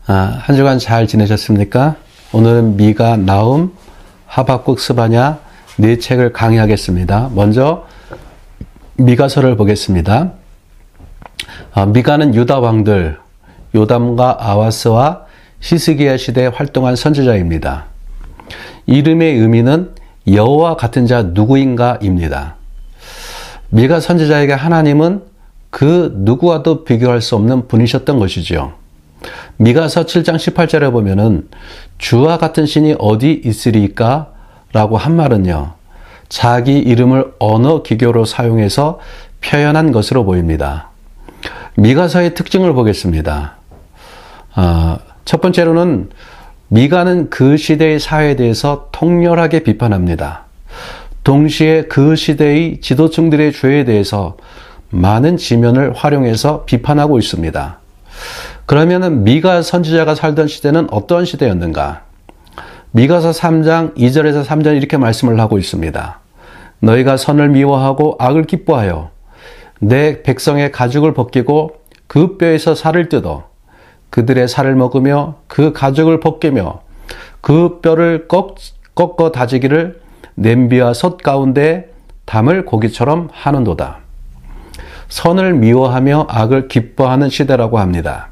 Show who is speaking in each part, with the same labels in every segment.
Speaker 1: 한 주간 잘 지내셨습니까? 오늘은 미가, 나훔, 하박국, 스바냐 네 책을 강의하겠습니다. 먼저 미가서를 보겠습니다. 미가는 유다 왕들 요담과 아하스와 히스기야 시대에 활동한 선지자입니다. 이름의 의미는 여호와 같은 자 누구인가입니다. 미가 선지자에게 하나님은 그 누구와도 비교할 수 없는 분이셨던 것이죠. 미가서 7장 18절에 보면은 주와 같은 신이 어디 있으리까? 라고 한 말은요, 자기 이름을 언어 기교로 사용해서 표현한 것으로 보입니다. 미가서의 특징을 보겠습니다. 첫 번째로는 미가는 그 시대의 사회에 대해서 통렬하게 비판합니다. 동시에 그 시대의 지도층들의 죄에 대해서 많은 지면을 활용해서 비판하고 있습니다. 그러면 미가 선지자가 살던 시대는 어떤 시대였는가? 미가서 3장 2절에서 3절 이렇게 말씀을 하고 있습니다. 너희가 선을 미워하고 악을 기뻐하여 내 백성의 가죽을 벗기고 그 뼈에서 살을 뜯어 그들의 살을 먹으며 그 가죽을 벗기며 그 뼈를 꺾어 다지기를 냄비와 솥 가운데 담을 고기처럼 하는도다. 선을 미워하며 악을 기뻐하는 시대라고 합니다.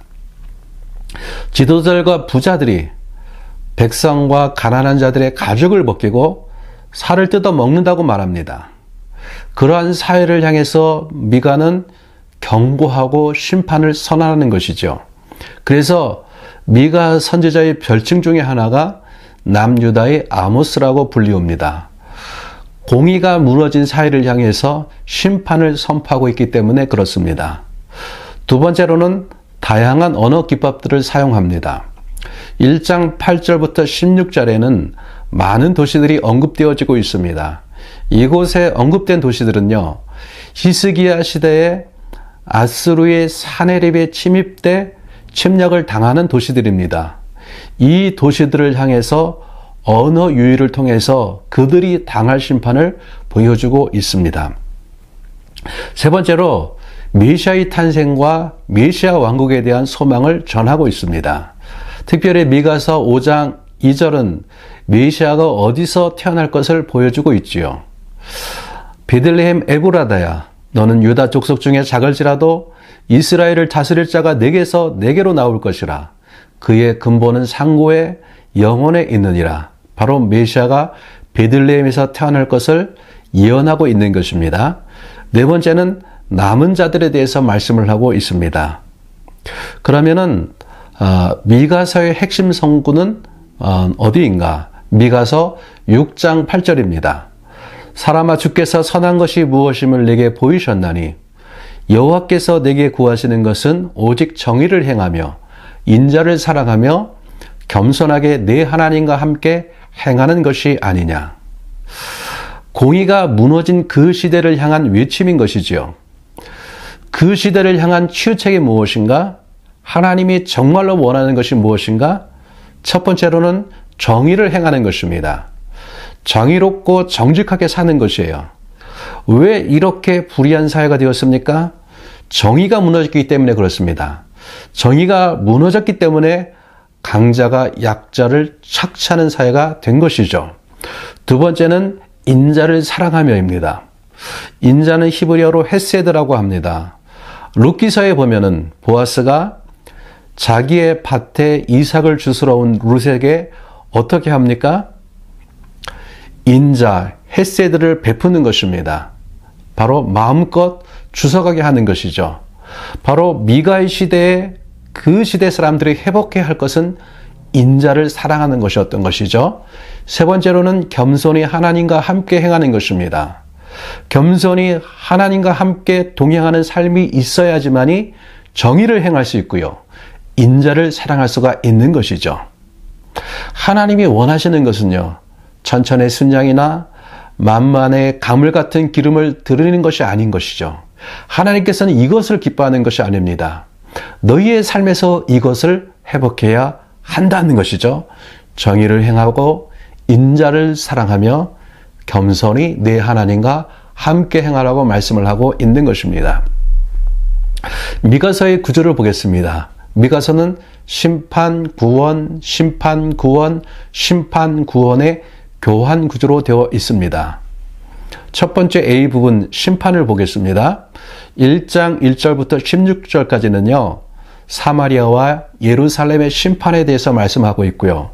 Speaker 1: 지도자들과 부자들이 백성과 가난한 자들의 가죽을 벗기고 살을 뜯어 먹는다고 말합니다. 그러한 사회를 향해서 미가는 경고하고 심판을 선언하는 것이죠. 그래서 미가 선지자의 별칭 중에 하나가 남유다의 아모스라고 불리웁니다. 공의가 무너진 사회를 향해서 심판을 선포하고 있기 때문에 그렇습니다. 두 번째로는 다양한 언어 기법들을 사용합니다. 1장 8절부터 16절에는 많은 도시들이 언급되어지고 있습니다. 이곳에 언급된 도시들은요, 히스기야 시대에 아스루의 사네립에 침입돼 침략을 당하는 도시들입니다. 이 도시들을 향해서 언어 유희를 통해서 그들이 당할 심판을 보여주고 있습니다. 세 번째로 메시아의 탄생과 메시아 왕국에 대한 소망을 전하고 있습니다. 특별히 미가서 5장 2절은 메시아가 어디서 태어날 것을 보여주고 있지요. 베들레헴 에브라다야, 너는 유다 족속 중에 작을지라도 이스라엘을 다스릴 자가 내게로 나올 것이라. 그의 근본은 상고에 영원에 있느니라. 바로 메시아가 베들레헴에서 태어날 것을 예언하고 있는 것입니다. 네 번째는 남은 자들에 대해서 말씀을 하고 있습니다. 그러면은 미가서의 핵심 성구는 어디인가? 미가서 6장 8절입니다. 사람아, 주께서 선한 것이 무엇임을 내게 보이셨나니 여호와께서 내게 구하시는 것은 오직 정의를 행하며 인자를 사랑하며 겸손하게 내 하나님과 함께 행하는 것이 아니냐. 공의가 무너진 그 시대를 향한 외침인 것이지요. 그 시대를 향한 치유책이 무엇인가? 하나님이 정말로 원하는 것이 무엇인가? 첫 번째로는 정의를 행하는 것입니다. 정의롭고 정직하게 사는 것이에요. 왜 이렇게 불의한 사회가 되었습니까? 정의가 무너졌기 때문에 그렇습니다. 정의가 무너졌기 때문에 강자가 약자를 착취하는 사회가 된 것이죠. 두 번째는 인자를 사랑하며입니다. 인자는 히브리어로 헤세드라고 합니다. 룻기서에 보면은 보아스가 자기의 밭에 이삭을 주스러 온 룻에게 어떻게 합니까? 인자, 헤세드를 베푸는 것입니다. 바로 마음껏 주워가게 하는 것이죠. 바로 미가의 시대에 그 시대 사람들이 회복해야 할 것은 인자를 사랑하는 것이었던 것이죠. 세 번째로는 겸손히 하나님과 함께 행하는 것입니다. 겸손히 하나님과 함께 동행하는 삶이 있어야지만이 정의를 행할 수 있고요. 인자를 사랑할 수가 있는 것이죠. 하나님이 원하시는 것은요, 천천의 순양이나 만만의 가물 같은 기름을 드리는 것이 아닌 것이죠. 하나님께서는 이것을 기뻐하는 것이 아닙니다. 너희의 삶에서 이것을 회복해야 한다는 것이죠. 정의를 행하고 인자를 사랑하며 겸손히 내 하나님과 함께 행하라고 말씀을 하고 있는 것입니다. 미가서의 구절을 보겠습니다. 미가서는 심판, 구원, 심판, 구원, 심판, 구원의 교환 구조로 되어 있습니다. 첫 번째 A 부분 심판을 보겠습니다. 1장 1절부터 16절까지는요. 사마리아와 예루살렘의 심판에 대해서 말씀하고 있고요.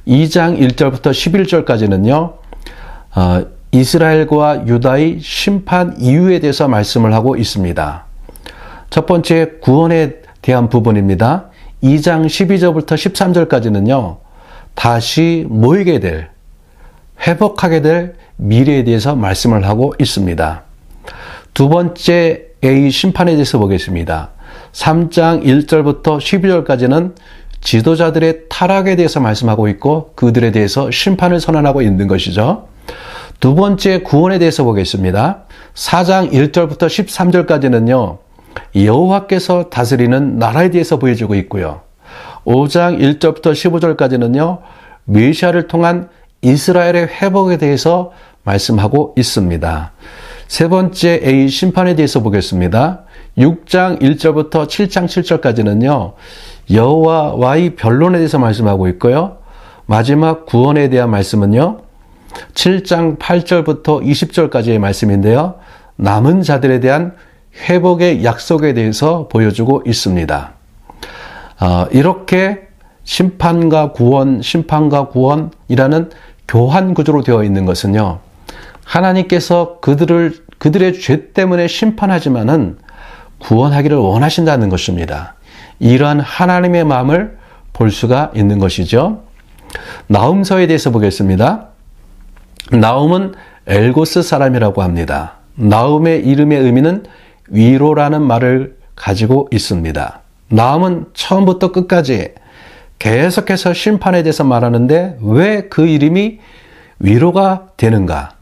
Speaker 1: 2장 1절부터 11절까지는요. 이스라엘과 유다의 심판 이유에 대해서 말씀을 하고 있습니다. 첫 번째 구원에 대한 부분입니다. 2장 12절부터 13절까지는요. 다시 모이게 될, 회복하게 될 미래에 대해서 말씀을 하고 있습니다. 두 번째 A 심판에 대해서 보겠습니다. 3장 1절부터 12절까지는 지도자들의 타락에 대해서 말씀하고 있고 그들에 대해서 심판을 선언하고 있는 것이죠. 두 번째 구원에 대해서 보겠습니다. 4장 1절부터 13절까지는요. 여호와께서 다스리는 나라에 대해서 보여주고 있고요. 5장 1절부터 15절까지는요. 메시아를 통한 이스라엘의 회복에 대해서 말씀하고 있습니다. 세 번째 A 심판에 대해서 보겠습니다. 6장 1절부터 7장 7절까지는요. 여호와와의 변론에 대해서 말씀하고 있고요. 마지막 구원에 대한 말씀은요. 7장 8절부터 20절까지의 말씀인데요. 남은 자들에 대한 회복의 약속에 대해서 보여주고 있습니다. 이렇게 심판과 구원이라는 교환 구조로 되어 있는 것은요. 하나님께서 그들의 죄 때문에 심판하지만은 구원하기를 원하신다는 것입니다. 이러한 하나님의 마음을 볼 수가 있는 것이죠. 나훔서에 대해서 보겠습니다. 나훔은 엘고스 사람이라고 합니다. 나훔의 이름의 의미는 위로라는 말을 가지고 있습니다. 나훔은 처음부터 끝까지 계속해서 심판에 대해서 말하는데 왜 그 이름이 위로가 되는가?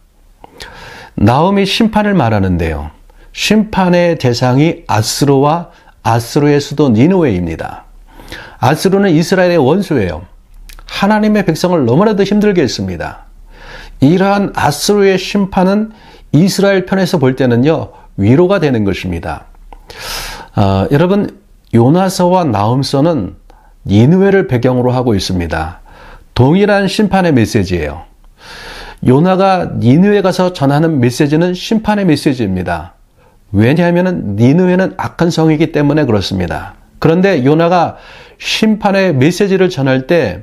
Speaker 1: 나훔이 심판을 말하는데요. 심판의 대상이 아스루와 아스루의 수도 니느웨입니다. 아스루는 이스라엘의 원수예요. 하나님의 백성을 너무나도 힘들게 했습니다. 이러한 아스루의 심판은 이스라엘 편에서 볼 때는요. 위로가 되는 것입니다. 여러분 요나서와 나훔서는 니느웨를 배경으로 하고 있습니다. 동일한 심판의 메시지예요. 요나가 니느웨 가서 전하는 메시지는 심판의 메시지입니다. 왜냐하면 니느웨는 악한 성이기 때문에 그렇습니다. 그런데 요나가 심판의 메시지를 전할 때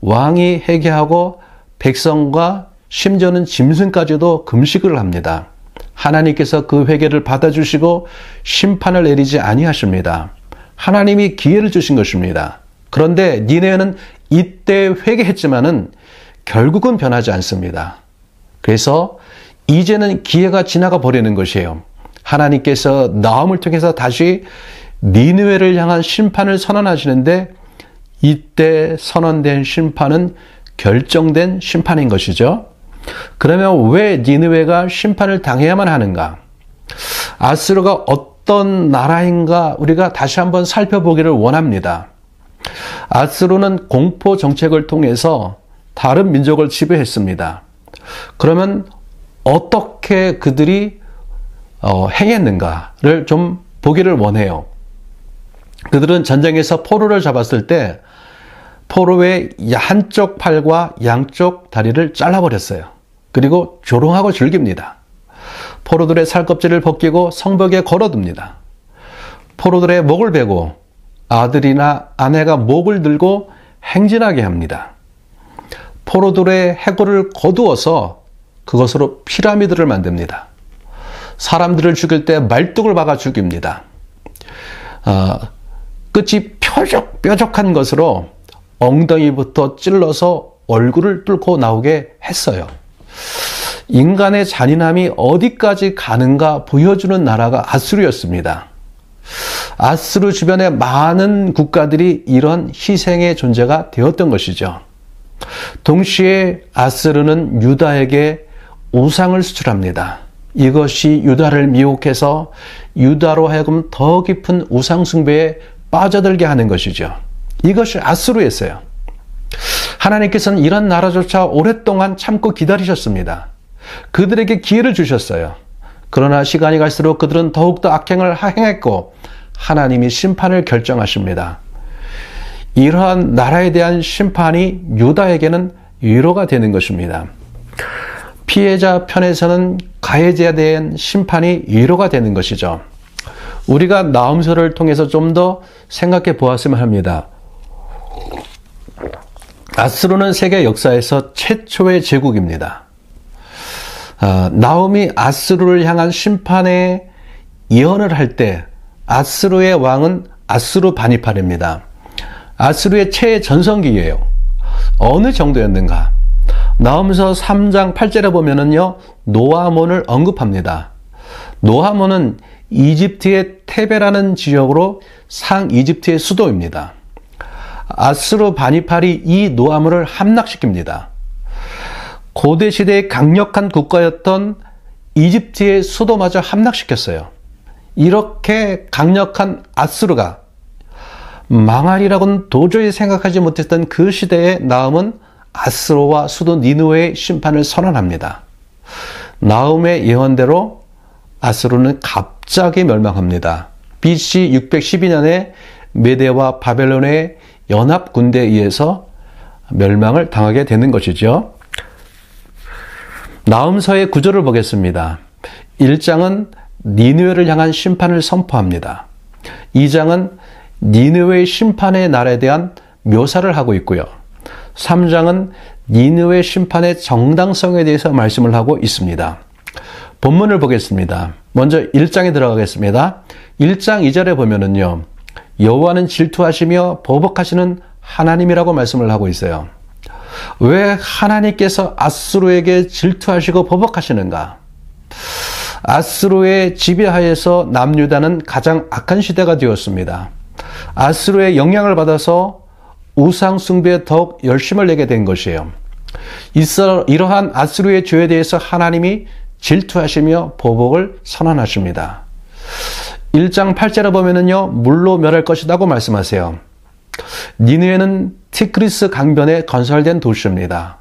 Speaker 1: 왕이 회개하고 백성과 심지어는 짐승까지도 금식을 합니다. 하나님께서 그 회개를 받아주시고 심판을 내리지 아니하십니다. 하나님이 기회를 주신 것입니다. 그런데 니느웨는 이때 회개했지만은 결국은 변하지 않습니다. 그래서 이제는 기회가 지나가 버리는 것이에요. 하나님께서 나훔을 통해서 다시 니느웨를 향한 심판을 선언하시는데 이때 선언된 심판은 결정된 심판인 것이죠. 그러면 왜 니느웨가 심판을 당해야만 하는가? 아스루가 어떤 나라인가 우리가 다시 한번 살펴보기를 원합니다. 아스루는 공포 정책을 통해서 다른 민족을 지배했습니다. 그러면 어떻게 그들이 행했는가를 좀 보기를 원해요. 그들은 전쟁에서 포로를 잡았을 때 포로의 한쪽 팔과 양쪽 다리를 잘라버렸어요. 그리고 조롱하고 즐깁니다. 포로들의 살껍질을 벗기고 성벽에 걸어둡니다. 포로들의 목을 베고 아들이나 아내가 목을 들고 행진하게 합니다. 포로들의 해골을 거두어서 그것으로 피라미드를 만듭니다. 사람들을 죽일 때 말뚝을 박아 죽입니다. 끝이 뾰족한 것으로 엉덩이부터 찔러서 얼굴을 뚫고 나오게 했어요. 인간의 잔인함이 어디까지 가는가 보여주는 나라가 아수르였습니다. 아수르 주변의 많은 국가들이 이런 희생의 존재가 되었던 것이죠. 동시에 아수르는 유다에게 우상을 수출합니다. 이것이 유다를 미혹해서 유다로 하여금 더 깊은 우상 숭배에 빠져들게 하는 것이죠. 이것이 아수르였어요. 하나님께서는 이런 나라조차 오랫동안 참고 기다리셨습니다. 그들에게 기회를 주셨어요. 그러나 시간이 갈수록 그들은 더욱더 악행을 행했고 하나님이 심판을 결정하십니다. 이러한 나라에 대한 심판이 유다에게는 위로가 되는 것입니다. 피해자 편에서는 가해자에 대한 심판이 위로가 되는 것이죠. 우리가 나훔서를 통해서 좀 더 생각해 보았으면 합니다. 아수르는 세계 역사에서 최초의 제국입니다. 나훔이 아수르를 향한 심판의 예언을 할 때 아수르의 왕은 아수르 바니팔입니다. 아수르의 최전성기예요. 어느 정도였는가? 나훔서 3장 8절에 보면은요, 노아몬을 언급합니다. 노아몬은 이집트의 테베라는 지역으로 상이집트의 수도입니다. 아수르 바니팔이 이 노아몬을 함락시킵니다. 고대 시대의 강력한 국가였던 이집트의 수도마저 함락시켰어요. 이렇게 강력한 아수르가 망하리라고는 도저히 생각하지 못했던 그 시대에 나훔은 아수르와 수도 니느웨의 심판을 선언합니다. 나훔의 예언대로 아수르는 갑자기 멸망합니다. BC 612년에 메대와 바벨론의 연합 군대에 의해서 멸망을 당하게 되는 것이죠. 나훔서의 구절을 보겠습니다. 1장은 니느웨를 향한 심판을 선포합니다. 2장은 니느웨의 심판의 날에 대한 묘사를 하고 있고요. 3장은 니느웨 심판의 정당성에 대해서 말씀을 하고 있습니다. 본문을 보겠습니다. 먼저 1장에 들어가겠습니다. 1장 2절에 보면은요, 여호와는 질투하시며 보복하시는 하나님이라고 말씀을 하고 있어요. 왜 하나님께서 아수르에게 질투하시고 보복하시는가? 아수르의 지배하에서 남유다는 가장 악한 시대가 되었습니다. 아수르의 영향을 받아서 우상 숭배에 더욱 열심을 내게 된 것이에요. 이러한 아수르의 죄에 대해서 하나님이 질투하시며 보복을 선언하십니다. 1장 8절에 보면은요, 물로 멸할 것이라고 말씀하세요. 니느웨는 티그리스 강변에 건설된 도시입니다.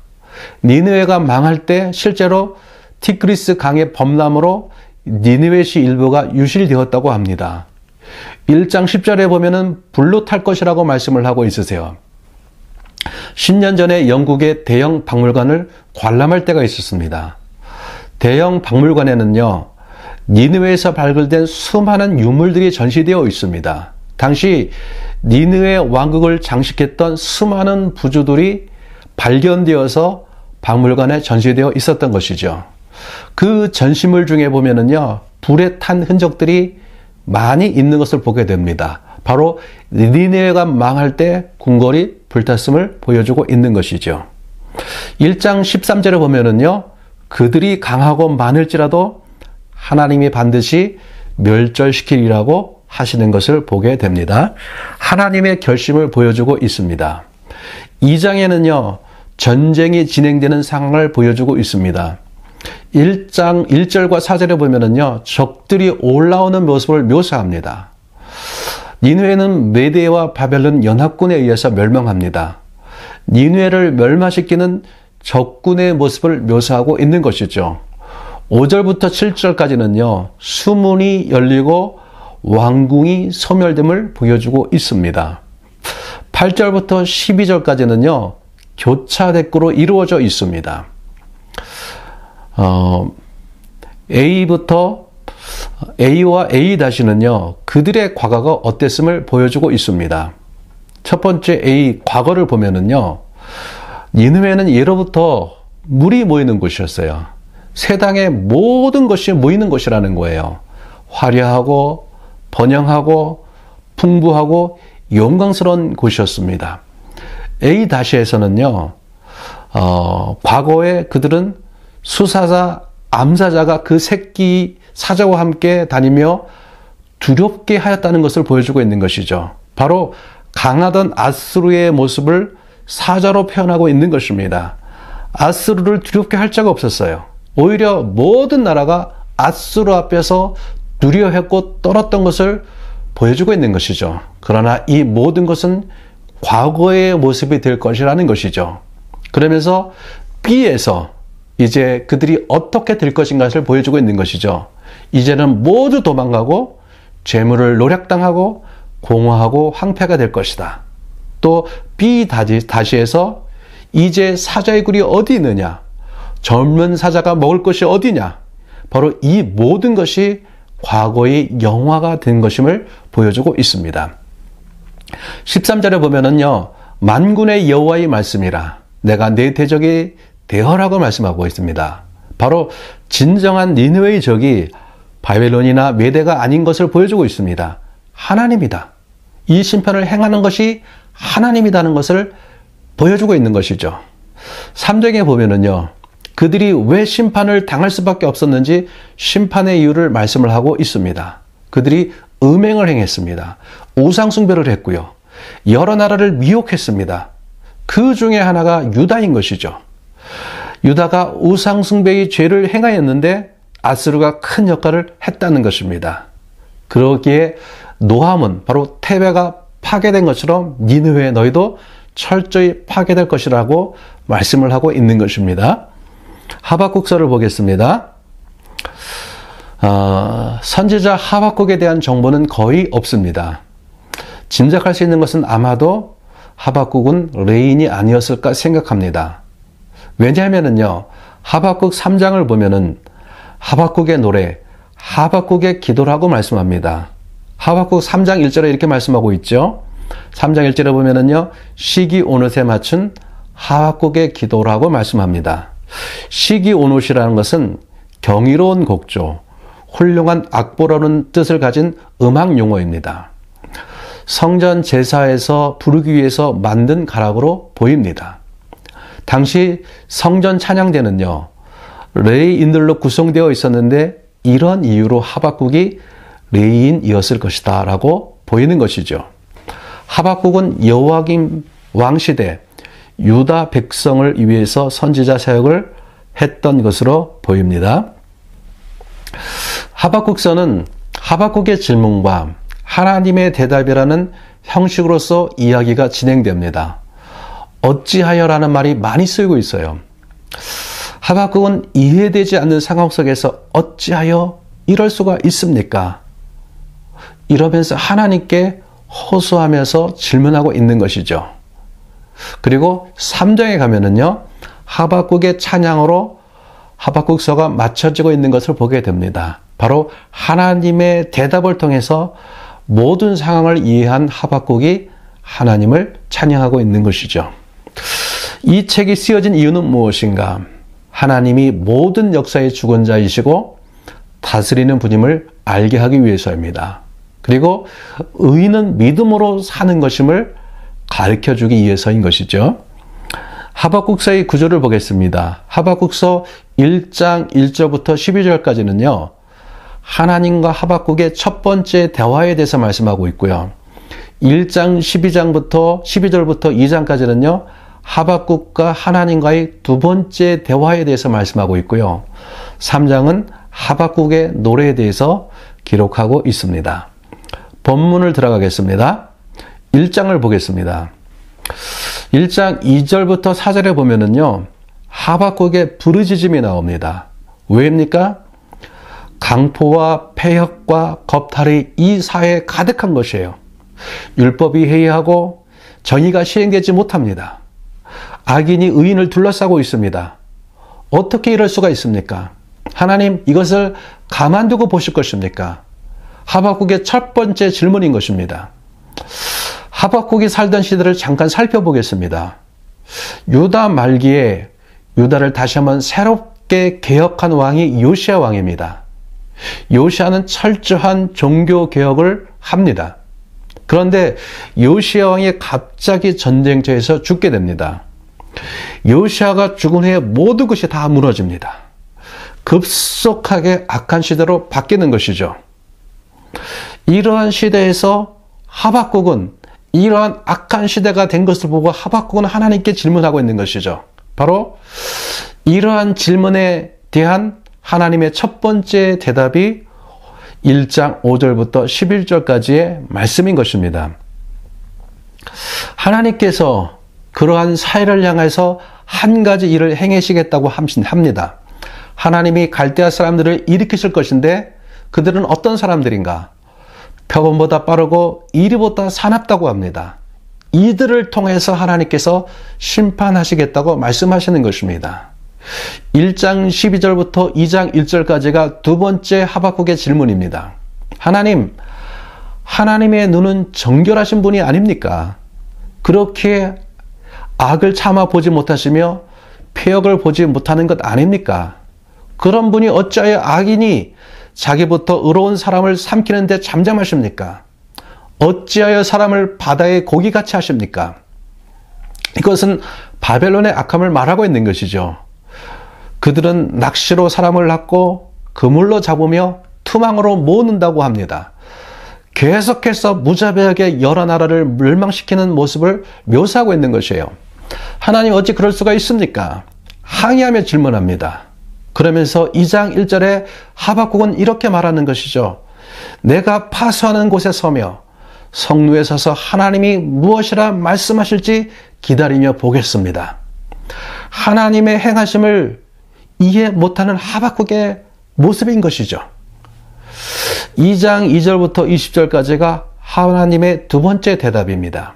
Speaker 1: 니느웨가 망할 때 실제로 티그리스 강의 범람으로 니느웨시 일부가 유실되었다고 합니다. 1장 10절에 보면은 불로 탈 것이라고 말씀을 하고 있으세요. 10년 전에 영국의 대형 박물관을 관람할 때가 있었습니다. 대형 박물관에는요, 니느웨에서 발굴된 수많은 유물들이 전시되어 있습니다. 당시 니느웨 왕국을 장식했던 수많은 부주들이 발견되어서 박물관에 전시되어 있었던 것이죠. 그 전시물 중에 보면은요, 불에 탄 흔적들이 많이 있는 것을 보게 됩니다. 바로 니느웨가 망할 때 궁궐이 불탔음을 보여주고 있는 것이죠. 1장 13절에 보면은요, 그들이 강하고 많을지라도 하나님이 반드시 멸절시키리라고 하시는 것을 보게 됩니다. 하나님의 결심을 보여주고 있습니다. 2장에는요, 전쟁이 진행되는 상황을 보여주고 있습니다. 1장 1절과 4절에 보면은요, 적들이 올라오는 모습을 묘사합니다. 니느웨는 메대와 바벨론 연합군에 의해서 멸망합니다. 니느웨를 멸망시키는 적군의 모습을 묘사하고 있는 것이죠. 5절부터 7절까지는요, 수문이 열리고 왕궁이 소멸됨을 보여주고 있습니다. 8절부터 12절까지는요, 교차 대꾸로 이루어져 있습니다. A와 A-는요, 그들의 과거가 어땠음을 보여주고 있습니다. 첫 번째 A, 과거를 보면은요, 니느웨는 예로부터 물이 모이는 곳이었어요. 세상의 모든 것이 모이는 곳이라는 거예요. 화려하고 번영하고 풍부하고 영광스러운 곳이었습니다. A-에서는요, 과거에 그들은 수사자, 암사자가 그 새끼 사자와 함께 다니며 두렵게 하였다는 것을 보여주고 있는 것이죠. 바로 강하던 아수르의 모습을 사자로 표현하고 있는 것입니다. 아수르를 두렵게 할 자가 없었어요. 오히려 모든 나라가 아수르 앞에서 두려워했고 떨었던 것을 보여주고 있는 것이죠. 그러나 이 모든 것은 과거의 모습이 될 것이라는 것이죠. 그러면서 B에서 이제 그들이 어떻게 될 것인가를 보여주고 있는 것이죠. 이제는 모두 도망가고 재물을 노략당하고 공허하고 황폐가 될 것이다. 또 B 다시에서 이제 사자의 굴이 어디 있느냐? 젊은 사자가 먹을 것이 어디냐? 바로 이 모든 것이 과거의 영화가 된 것임을 보여주고 있습니다. 13절에 보면은요, 만군의 여호와의 말씀이라 내가 내 대적이 되어라고 말씀하고 있습니다. 바로 진정한 니느웨의 적이 바벨론이나 메대가 아닌 것을 보여주고 있습니다. 하나님이다. 이 심판을 행하는 것이 하나님이라는 것을 보여주고 있는 것이죠. 3장에 보면은요, 그들이 왜 심판을 당할 수밖에 없었는지 심판의 이유를 말씀을 하고 있습니다. 그들이 음행을 행했습니다. 우상숭배를 했고요. 여러 나라를 미혹했습니다. 그 중에 하나가 유다인 것이죠. 유다가 우상숭배의 죄를 행하였는데 아스루가 큰 역할을 했다는 것입니다. 그러기에 노함은 바로 테베가 파괴된 것처럼 니느웨 너희도 철저히 파괴될 것이라고 말씀을 하고 있는 것입니다. 하박국서를 보겠습니다. 선지자 하박국에 대한 정보는 거의 없습니다. 짐작할 수 있는 것은 아마도 하박국은 레인이 아니었을까 생각합니다. 왜냐하면요, 하박국 3장을 보면은 하박국의 노래, 하박국의 기도라고 말씀합니다. 하박국 3장 1절에 이렇게 말씀하고 있죠. 3장 1절에 보면은요, 시기 오롯에 맞춘 하박국의 기도라고 말씀합니다. 시기 오롯이라는 것은 경이로운 곡조, 훌륭한 악보라는 뜻을 가진 음악 용어입니다. 성전 제사에서 부르기 위해서 만든 가락으로 보입니다. 당시 성전 찬양대는요, 레위인들로 구성되어 있었는데 이런 이유로 하박국이 레위인이었을 것이다 라고 보이는 것이죠. 하박국은 여호야김 왕시대 유다 백성을 위해서 선지자 사역을 했던 것으로 보입니다. 하박국서는 하박국의 질문과 하나님의 대답이라는 형식으로서 이야기가 진행됩니다. 어찌하여라는 말이 많이 쓰이고 있어요. 하박국은 이해되지 않는 상황 속에서 어찌하여 이럴 수가 있습니까? 이러면서 하나님께 호소하면서 질문하고 있는 것이죠. 그리고 3장에 가면은요, 하박국의 찬양으로 하박국서가 맞춰지고 있는 것을 보게 됩니다. 바로 하나님의 대답을 통해서 모든 상황을 이해한 하박국이 하나님을 찬양하고 있는 것이죠. 이 책이 쓰여진 이유는 무엇인가? 하나님이 모든 역사의 주권자이시고 다스리는 분임을 알게 하기 위해서입니다. 그리고 의인은 믿음으로 사는 것임을 가르쳐주기 위해서인 것이죠. 하박국서의 구조를 보겠습니다. 하박국서 1장 1절부터 12절까지는요, 하나님과 하박국의 첫 번째 대화에 대해서 말씀하고 있고요. 1장 12절부터 2장까지는요, 하박국과 하나님과의 두 번째 대화에 대해서 말씀하고 있고요. 3장은 하박국의 노래에 대해서 기록하고 있습니다. 본문을 들어가겠습니다. 1장을 보겠습니다. 1장 2절부터 4절에 보면은요, 하박국의 부르짖음이 나옵니다. 왜입니까? 강포와 폐역과 겁탈이 이 사회에 가득한 것이에요. 율법이 해이하고 정의가 시행되지 못합니다. 악인이 의인을 둘러싸고 있습니다. 어떻게 이럴 수가 있습니까? 하나님, 이것을 가만두고 보실 것입니까? 하박국의 첫 번째 질문인 것입니다. 하박국이 살던 시대를 잠깐 살펴보겠습니다. 유다 말기에 유다를 다시 한번 새롭게 개혁한 왕이 요시야 왕입니다. 요시야는 철저한 종교 개혁을 합니다. 그런데 요시야 왕이 갑자기 전쟁터에서 죽게 됩니다. 요시야가 죽은 후에 모든 것이 다 무너집니다. 급속하게 악한 시대로 바뀌는 것이죠. 이러한 시대에서 하박국은 이러한 악한 시대가 된 것을 보고 하박국은 하나님께 질문하고 있는 것이죠. 바로 이러한 질문에 대한 하나님의 첫 번째 대답이 1장 5절부터 11절까지의 말씀인 것입니다. 하나님께서 그러한 사회를 향해서 한 가지 일을 행하시겠다고 합니다. 하나님이 갈대아 사람들을 일으키실 것인데 그들은 어떤 사람들인가? 표범보다 빠르고 이리보다 사납다고 합니다. 이들을 통해서 하나님께서 심판하시겠다고 말씀하시는 것입니다. 1장 12절부터 2장 1절까지가 두 번째 하박국의 질문입니다. 하나님, 하나님의 눈은 정결하신 분이 아닙니까? 그렇게 악을 참아 보지 못하시며 폐역을 보지 못하는 것 아닙니까? 그런 분이 어찌하여 악인이 자기부터 의로운 사람을 삼키는데 잠잠하십니까? 어찌하여 사람을 바다의 고기같이 하십니까? 이것은 바벨론의 악함을 말하고 있는 것이죠. 그들은 낚시로 사람을 낚고 그물로 잡으며 투망으로 모은다고 합니다. 계속해서 무자비하게 여러 나라를 멸망시키는 모습을 묘사하고 있는 것이에요. 하나님 어찌 그럴 수가 있습니까? 항의하며 질문합니다. 그러면서 2장 1절에 하박국은 이렇게 말하는 것이죠. 내가 파수하는 곳에 서며 성루에 서서 하나님이 무엇이라 말씀하실지 기다리며 보겠습니다. 하나님의 행하심을 이해 못하는 하박국의 모습인 것이죠. 2장 2절부터 20절까지가 하나님의 두 번째 대답입니다.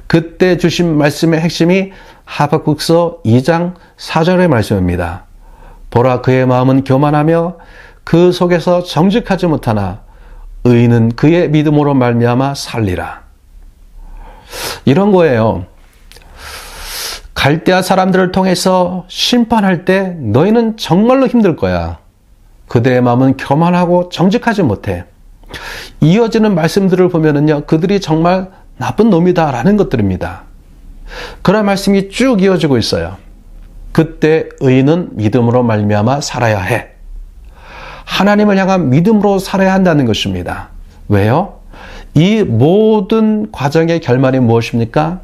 Speaker 1: 그때 주신 말씀의 핵심이 하박국서 2장 4절의 말씀입니다. 보라, 그의 마음은 교만하며 그 속에서 정직하지 못하나 의인은 그의 믿음으로 말미암아 살리라. 이런 거예요. 갈대아 사람들을 통해서 심판할 때 너희는 정말로 힘들 거야. 그들의 마음은 교만하고 정직하지 못해. 이어지는 말씀들을 보면은요, 그들이 정말 나쁜 놈이다라는 것들입니다. 그런 말씀이 쭉 이어지고 있어요. 그때 의인은 믿음으로 말미암아 살아야 해. 하나님을 향한 믿음으로 살아야 한다는 것입니다. 왜요? 이 모든 과정의 결말이 무엇입니까?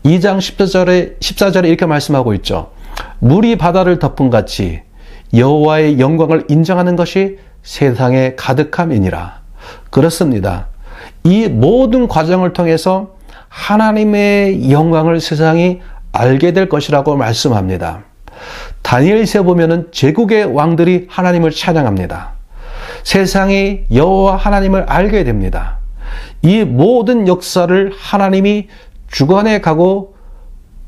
Speaker 1: 2장 14절에 이렇게 말씀하고 있죠. 물이 바다를 덮은 같이 여호와의 영광을 인정하는 것이 세상에 가득함이니라. 그렇습니다. 이 모든 과정을 통해서 하나님의 영광을 세상이 알게 될 것이라고 말씀합니다. 다니엘서에 보면은 제국의 왕들이 하나님을 찬양합니다. 세상이 여호와 하나님을 알게 됩니다. 이 모든 역사를 하나님이 주관해 가고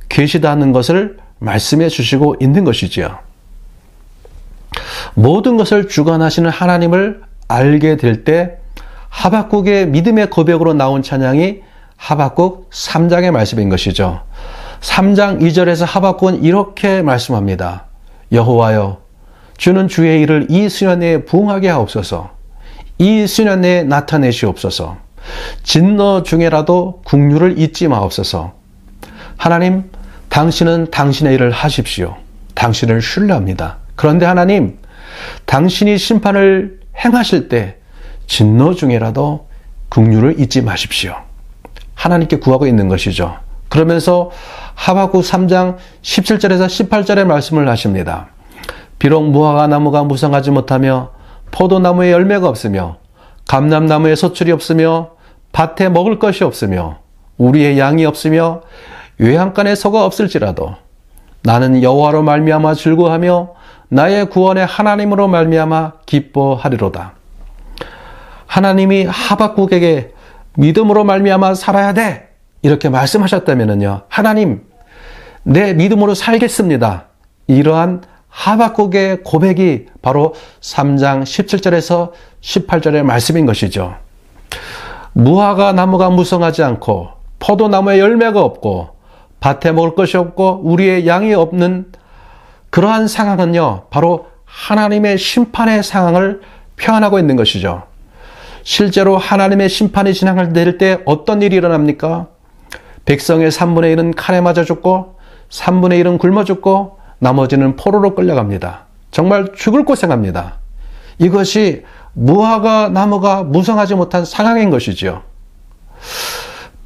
Speaker 1: 계시다는 것을 말씀해 주시고 있는 것이지요. 모든 것을 주관하시는 하나님을 알게 될 때 하박국의 믿음의 고백으로 나온 찬양이 하박국 3장의 말씀인 것이죠. 3장 2절에서 하박국은 이렇게 말씀합니다. 여호와여, 주는 주의 일을 이 수년 내에 부응하게 하옵소서. 이 수년 내에 나타내시옵소서. 진노 중에라도 국류를 잊지 마옵소서. 하나님, 당신은 당신의 일을 하십시오. 당신을 신뢰합니다. 그런데 하나님, 당신이 심판을 행하실 때 진노 중에라도 국류를 잊지 마십시오. 하나님께 구하고 있는 것이죠. 그러면서 하박국 3장 17절에서 18절의 말씀을 하십니다. 비록 무화과 나무가 무성하지 못하며 포도나무에 열매가 없으며 감람나무에 소출이 없으며 밭에 먹을 것이 없으며 우리의 양이 없으며 외양간에 소가 없을지라도 나는 여호와로 말미암아 즐거워하며 나의 구원의 하나님으로 말미암아 기뻐하리로다. 하나님이 하박국에게 믿음으로 말미암아 살아야 돼, 이렇게 말씀하셨다면요, 하나님, 내 믿음으로 살겠습니다, 이러한 하박국의 고백이 바로 3장 17절에서 18절의 말씀인 것이죠. 무화과 나무가 무성하지 않고 포도나무에 열매가 없고 밭에 먹을 것이 없고 우리의 양이 없는 그러한 상황은요, 바로 하나님의 심판의 상황을 표현하고 있는 것이죠. 실제로 하나님의 심판이 진행될 때 어떤 일이 일어납니까? 백성의 3분의 1은 칼에 맞아 죽고 3분의 1은 굶어 죽고 나머지는 포로로 끌려갑니다. 정말 죽을 고생합니다. 이것이 무화과 나무가 무성하지 못한 상황인 것이죠.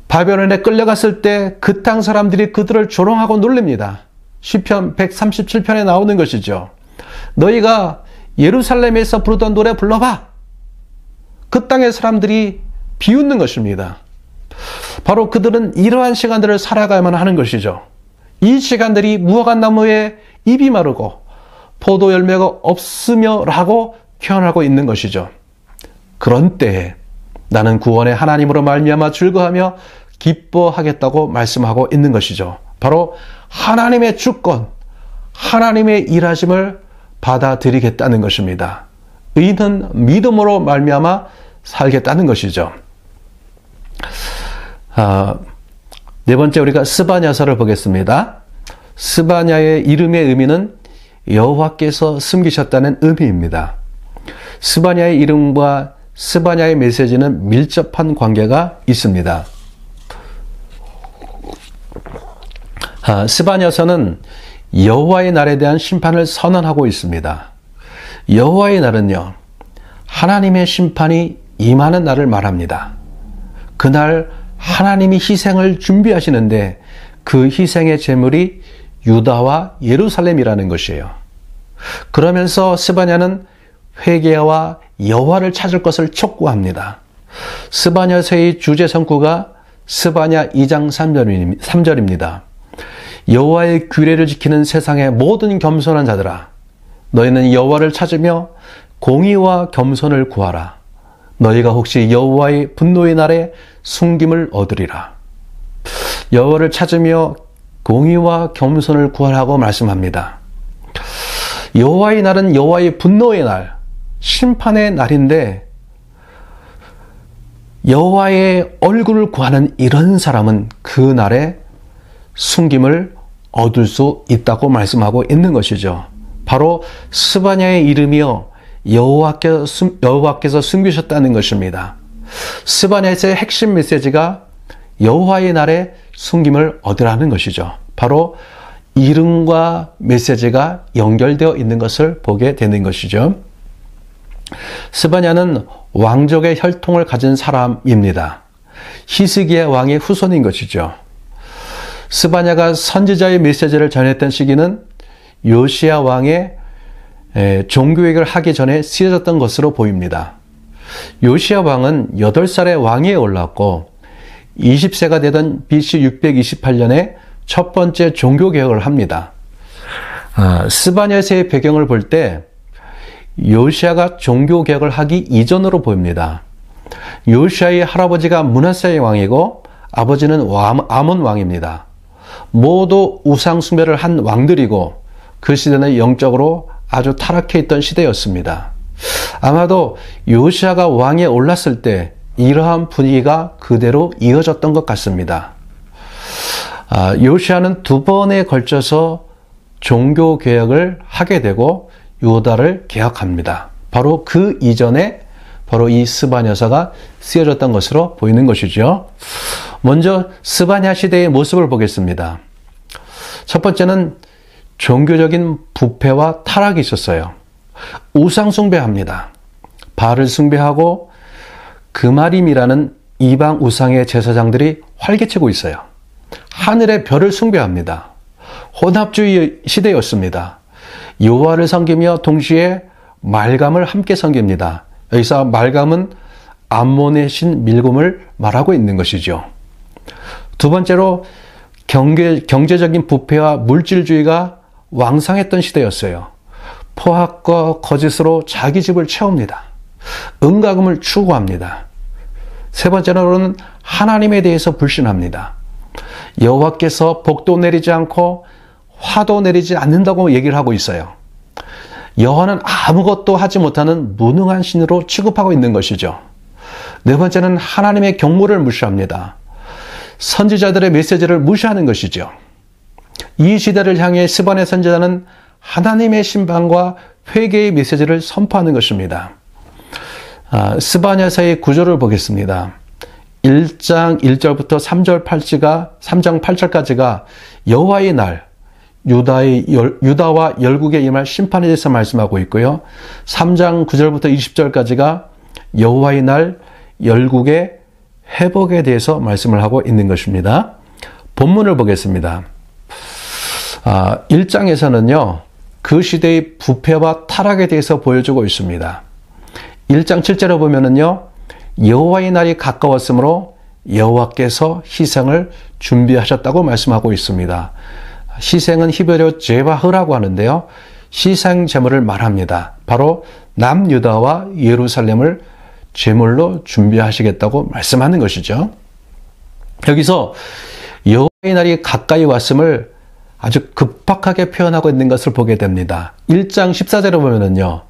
Speaker 1: 바벨론에 끌려갔을 때 그 땅 사람들이 그들을 조롱하고 놀립니다. 시편 137편에 나오는 것이죠. 너희가 예루살렘에서 부르던 노래 불러봐. 그 땅의 사람들이 비웃는 것입니다. 바로 그들은 이러한 시간들을 살아가야만 하는 것이죠. 이 시간들이 무화과 나무에 잎이 마르고 포도 열매가 없으며 라고 표현하고 있는 것이죠. 그런 때에 나는 구원의 하나님으로 말미암아 즐거워하며 기뻐하겠다고 말씀하고 있는 것이죠. 바로 하나님의 주권, 하나님의 일하심을 받아들이겠다는 것입니다. 의인은 믿음으로 말미암아 살겠다는 것이죠. 네 번째 우리가 스바냐서를 보겠습니다. 스바냐의 이름의 의미는 여호와께서 숨기셨다는 의미입니다. 스바냐의 이름과 스바냐의 메시지는 밀접한 관계가 있습니다. 스바냐서는 여호와의 날에 대한 심판을 선언하고 있습니다. 여호와의 날은요, 하나님의 심판이 임하는 날을 말합니다. 그날 하나님이 희생을 준비하시는데 그 희생의 제물이 유다와 예루살렘이라는 것이에요. 그러면서 스바냐는 회개와 여호와를 찾을 것을 촉구합니다. 스바냐서의 주제 성구가 스바냐 2장 3절입니다. 여호와의 규례를 지키는 세상의 모든 겸손한 자들아, 너희는 여호와를 찾으며 공의와 겸손을 구하라. 너희가 혹시 여호와의 분노의 날에 숨김을 얻으리라. 여호와를 찾으며 공의와 겸손을 구하라고 말씀합니다. 여호와의 날은 여호와의 분노의 날, 심판의 날인데 여호와의 얼굴을 구하는 이런 사람은 그 날에 숨김을 얻을 수 있다고 말씀하고 있는 것이죠. 바로 스바냐의 이름이요, 여호와께서 숨기셨다는 것입니다. 스바냐에서의 핵심 메시지가 여호와의 날에 숨김을 얻으라는 것이죠. 바로 이름과 메시지가 연결되어 있는 것을 보게 되는 것이죠. 스바냐는 왕족의 혈통을 가진 사람입니다. 히스기야 왕의 후손인 것이죠. 스바냐가 선지자의 메시지를 전했던 시기는 요시야 왕의 종교개혁을 하기 전에 쓰여졌던 것으로 보입니다. 요시야 왕은 8살에 왕위에 올랐고 20세가 되던 BC 628년에 첫 번째 종교개혁을 합니다. 스바냐서의 배경을 볼 때 요시야가 종교개혁을 하기 이전으로 보입니다. 요시야의 할아버지가 므낫세의 왕이고 아버지는 아몬 왕입니다. 모두 우상숭배를 한 왕들이고 그 시대는 영적으로 아주 타락해 있던 시대였습니다. 아마도 요시야가 왕에 올랐을 때 이러한 분위기가 그대로 이어졌던 것 같습니다. 요시야는 2번에 걸쳐서 종교개혁을 하게 되고 유다를 개혁합니다. 바로 그 이전에 바로 이 스바냐서가 쓰여졌던 것으로 보이는 것이죠. 먼저 스바냐 시대의 모습을 보겠습니다. 첫 번째는 종교적인 부패와 타락이 있었어요. 우상 숭배합니다. 바알을 숭배하고 그마림이라는 이방 우상의 제사장들이 활개치고 있어요. 하늘의 별을 숭배합니다. 혼합주의 시대였습니다. 여호와를 섬기며 동시에 말감을 함께 섬깁니다. 여기서 말감은 암몬의 신 밀곰을 말하고 있는 것이죠. 두 번째로 경제적인 부패와 물질주의가 왕성했던 시대였어요. 포악과 거짓으로 자기 집을 채웁니다. 은가금을 추구합니다. 세 번째로는 하나님에 대해서 불신합니다. 여호와께서 복도 내리지 않고 화도 내리지 않는다고 얘기를 하고 있어요. 여호와는 아무것도 하지 못하는 무능한 신으로 취급하고 있는 것이죠. 네 번째는 하나님의 경고를 무시합니다. 선지자들의 메시지를 무시하는 것이죠. 이 시대를 향해 스바냐 선지자는 하나님의 심판과 회개의 메시지를 선포하는 것입니다. 스바냐서의 구조를 보겠습니다. 1장 1절부터 3장 8절까지가 여호와의 날, 유다와 열국에 임할 심판에 대해서 말씀하고 있고요. 3장 9절부터 20절까지가 여호와의 날, 열국의 회복에 대해서 말씀을 하고 있는 것입니다. 본문을 보겠습니다. 1장에서는요, 그 시대의 부패와 타락에 대해서 보여주고 있습니다. 1장 7절에 보면은요, 여호와의 날이 가까웠으므로 여호와께서 희생을 준비하셨다고 말씀하고 있습니다. 희생은 히브리어 제바흐라고 하는데요, 희생 제물을 말합니다. 바로 남유다와 예루살렘을 제물로 준비하시겠다고 말씀하는 것이죠. 여기서 여호와의 날이 가까이 왔음을 아주 급박하게 표현하고 있는 것을 보게 됩니다. 1장 14절에 보면은요,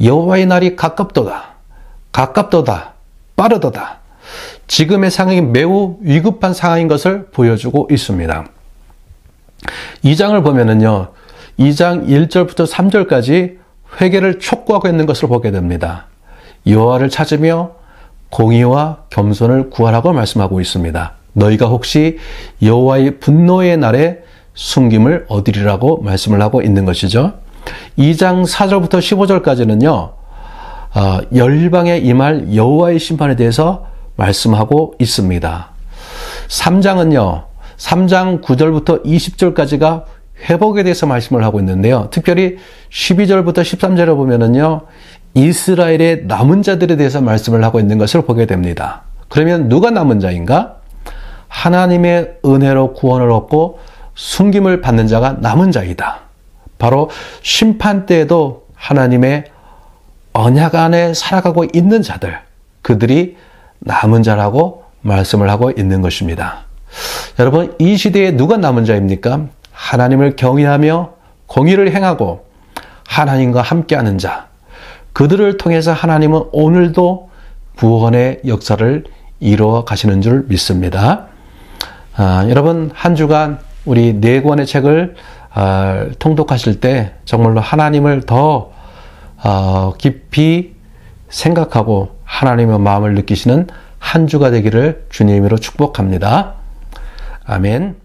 Speaker 1: 여호와의 날이 가깝도다, 가깝도다, 빠르도다. 지금의 상황이 매우 위급한 상황인 것을 보여주고 있습니다. 2장을 보면은요, 2장 1절부터 3절까지 회개를 촉구하고 있는 것을 보게 됩니다. 여호와를 찾으며 공의와 겸손을 구하라고 말씀하고 있습니다. 너희가 혹시 여호와의 분노의 날에 숨김을 얻으리라고 말씀을 하고 있는 것이죠. 2장 4절부터 15절까지는요, 열방에 임할 여호와의 심판에 대해서 말씀하고 있습니다. 3장은요, 3장 9절부터 20절까지가 회복에 대해서 말씀을 하고 있는데요. 특별히 12절부터 13절에 보면은요, 이스라엘의 남은 자들에 대해서 말씀을 하고 있는 것을 보게 됩니다. 그러면 누가 남은 자인가? 하나님의 은혜로 구원을 얻고 숨김을 받는 자가 남은 자이다. 바로 심판 때에도 하나님의 언약 안에 살아가고 있는 자들, 그들이 남은 자라고 말씀을 하고 있는 것입니다. 여러분, 이 시대에 누가 남은 자입니까? 하나님을 경외하며 공의를 행하고 하나님과 함께하는 자, 그들을 통해서 하나님은 오늘도 구원의 역사를 이루어 가시는 줄 믿습니다. 여러분, 한 주간 우리 4권의 책을 통독하실 때 정말로 하나님을 더 깊이 생각하고 하나님의 마음을 느끼시는 한 주가 되기를 주님으로 축복합니다. 아멘.